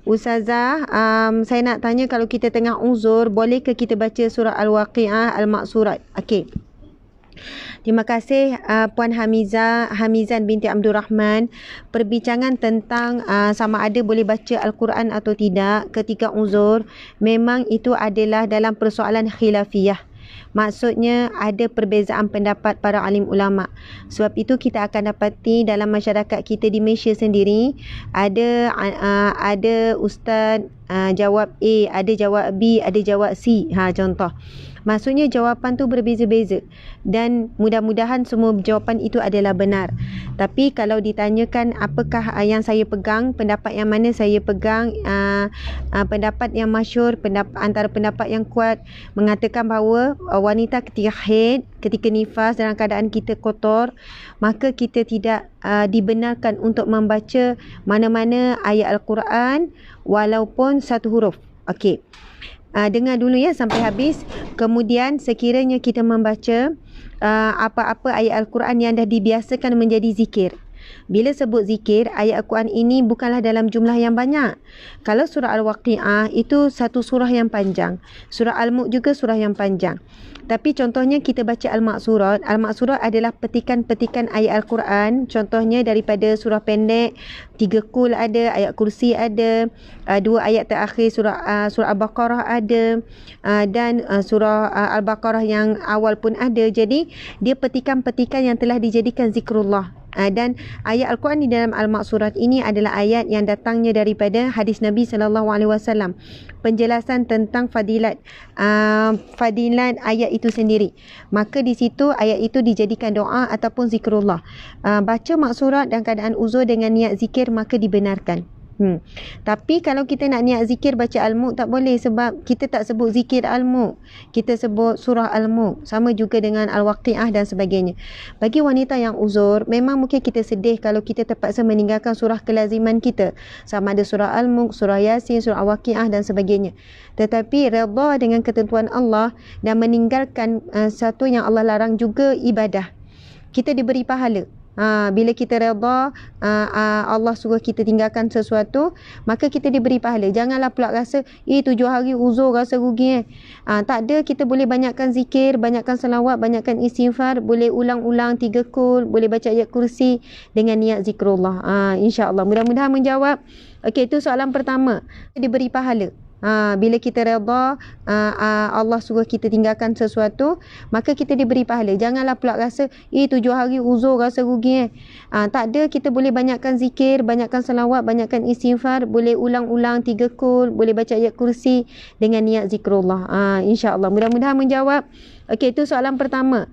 Ustazah, saya nak tanya, kalau kita tengah uzur, boleh ke kita baca surah Al-Waqi'ah, Al-Maqsurat? Okey. Terima kasih Puan Hamizan binti Abdul Rahman. Perbincangan tentang sama ada boleh baca Al-Quran atau tidak ketika uzur, memang itu adalah dalam persoalan khilafiyah. Maksudnya ada perbezaan pendapat para alim ulama. Sebab itu kita akan dapati dalam masyarakat kita di Malaysia sendiri, ada ustaz jawab A, ada jawab B, ada jawab C. Contoh. Maksudnya jawapan tu berbeza-beza, dan mudah-mudahan semua jawapan itu adalah benar. Tapi kalau ditanyakan apakah yang saya pegang, pendapat yang mana saya pegang, pendapat yang masyhur, antara pendapat yang kuat mengatakan bahawa wanita ketika haid, ketika nifas, dalam keadaan kita kotor, maka kita tidak dibenarkan untuk membaca mana-mana ayat Al-Quran walaupun satu huruf. Okey. Dengar dulu ya sampai habis. Kemudian sekiranya kita membaca apa-apa ayat Al-Quran yang dah dibiasakan menjadi zikir. Bila sebut zikir, ayat Al-Quran ini bukanlah dalam jumlah yang banyak. Kalau surah Al-Waqi'ah itu satu surah yang panjang. Surah Al-Mulk juga surah yang panjang. Tapi contohnya kita baca Al-Maqsurat. Al-Maqsurat adalah petikan-petikan ayat Al-Quran. Contohnya daripada surah pendek, 3 kul ada, ayat kursi ada, 2 ayat terakhir surah Al-Baqarah ada, dan surah Al-Baqarah yang awal pun ada. Jadi dia petikan-petikan yang telah dijadikan zikrullah. Dan ayat Al-Quran di dalam Al-Maqsurat ini adalah ayat yang datangnya daripada hadis Nabi SAW. Penjelasan tentang fadilat ayat itu sendiri. Maka di situ ayat itu dijadikan doa ataupun zikrullah. Baca Maqsurat dalam keadaan uzur dengan niat zikir maka dibenarkan. Tapi kalau kita nak niat zikir baca Al-Mulk tak boleh, sebab kita tak sebut zikir Al-Mulk, kita sebut surah Al-Mulk. Sama juga dengan Al-Waqi'ah dan sebagainya. Bagi wanita yang uzur, memang mungkin kita sedih kalau kita terpaksa meninggalkan surah kelaziman kita, sama ada surah Al-Mulk, surah Yasin, surah Al-Waqi'ah dan sebagainya. Tetapi redha dengan ketentuan Allah dan meninggalkan satu yang Allah larang juga ibadah, kita diberi pahala. Bila kita redha, Allah suruh kita tinggalkan sesuatu, maka kita diberi pahala. Janganlah pula rasa 7 hari uzur rasa rugi. Tak ada, kita boleh banyakkan zikir, banyakkan selawat, banyakkan istighfar, boleh ulang-ulang 3 kul, boleh baca ayat kursi dengan niat zikrullah. InsyaAllah mudah-mudahan menjawab. Okey, itu soalan pertama. Diberi pahala. Bila kita redha, Allah suruh kita tinggalkan sesuatu, maka kita diberi pahala. Janganlah pula rasa 7 hari uzur rasa rugi. Tak ada, kita boleh banyakkan zikir, banyakkan selawat, banyakkan istighfar, boleh ulang-ulang 3 kul, boleh baca ayat kursi dengan niat zikrullah. InsyaAllah mudah-mudahan menjawab. Okey, itu soalan pertama.